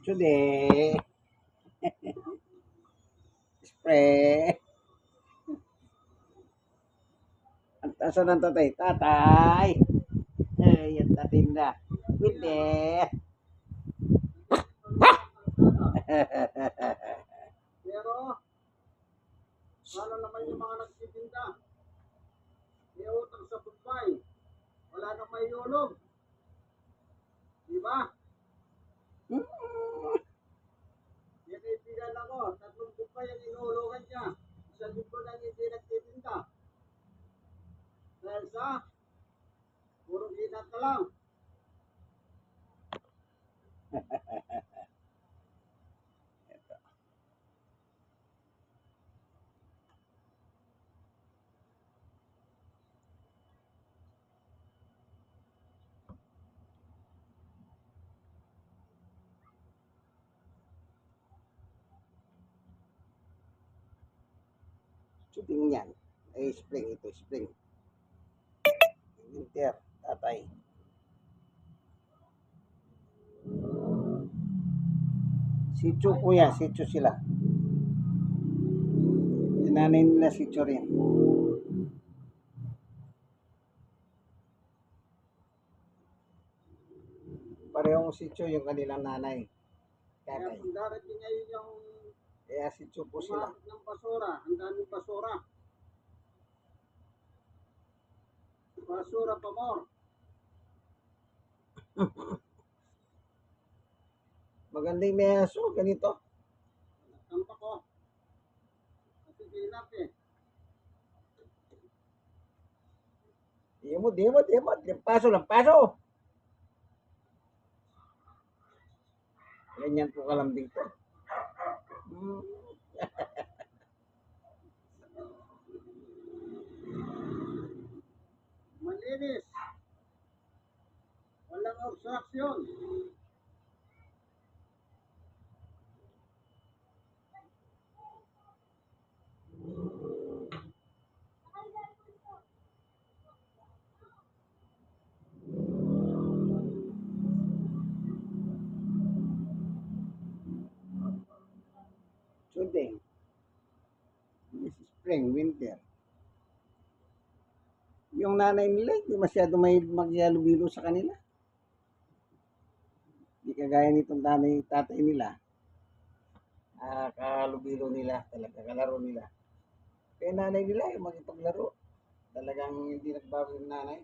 Today, spray. At asan ang tatay? Tatay! Ay, yan tatinda. Hindi. Pero, paano naman yung mga nagtitinda? May utang sa bukbay. Wala nang may ulog. Diba? May kaibigan ako, 3 bukbay ang inuulogan niya. Isa dito na hindi nagtitinda. Dahil sa, puro ginat na lang. Shooting yan. Ay, spring ito, spring. Winter, tatay. Sityo po yan, sityo sila. Yung nanay nila sityo rin. Parehong sityo yung kanilang nanay. Kaya Tatay. kung darating ngayon yung Kaya sityo po sila. umabot ng basura, ang daming basura. Basura pa more. Magandang may aso, ganito. Tampa ko. Kasi ginap eh. Dimot. Lampaso. Ganyan po kalambing ko. Malinis. Walang obstruction. Shooting. This is spring, winter. Yung nanay nila, hindi masyado may magyalubilo sa kanila. Hindi kagaya nitong tatay nila. Kalubilo nila, talaga kalaro nila. Kaya nanay nila, yung makipaglaro. Talagang hindi nagbago yung nanay.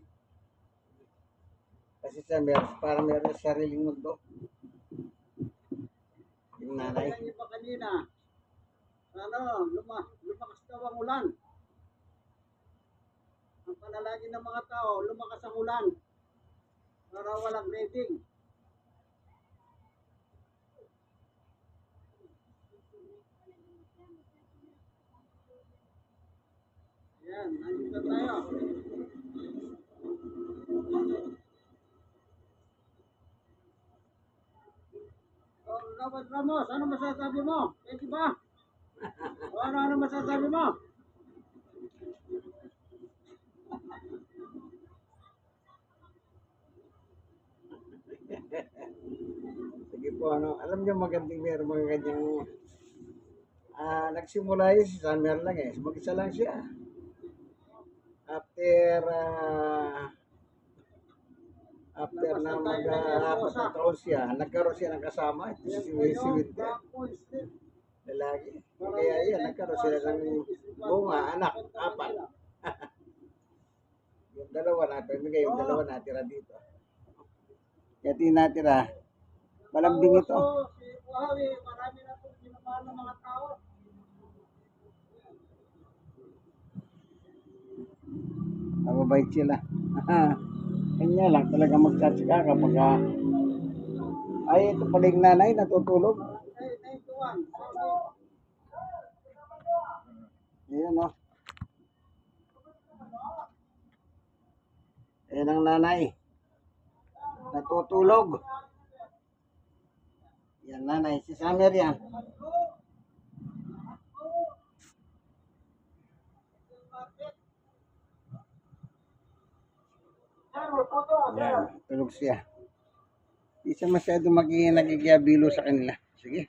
Kasi siya, parang meron sariling mundo. Yung nanay. Kaya iba kanina. Ano, lumakas daw ang ulan. Ang panalangin ng mga tao, lumakas ang ulan. Para walang rating. Yan, nandito tayo. Oh, Robert Ramos, ano masasabi mo? Pwede ba? O ano masasabi mo? Sige po, alam niyo magandang meron mga ganyang nagsimula yun si Summer lang eh. Mag-isa lang siya. After na mag-apat na taon siya, nagkaroon siya ng kasama. Si Winter. Lalaki. Kaya yan, nagkaroon sila ng bunga, anak, 4. Yung dalawa yung dalawa natira dito. Kaya tinatira, malambing ito. Si Buhawi, marami na itong sinamahal ng mga tao. Mababait sila. Kanya lang talaga magsatsaka kapag ay ito pala yung nanay natutulog. Ay, 91. Ayan o. Ayan ang nanay. Natutulog. Yan nanay. Si Summer yan. Yan. Tulog siya. Di siya masyado nagigiyabilo sa kanila. Sige.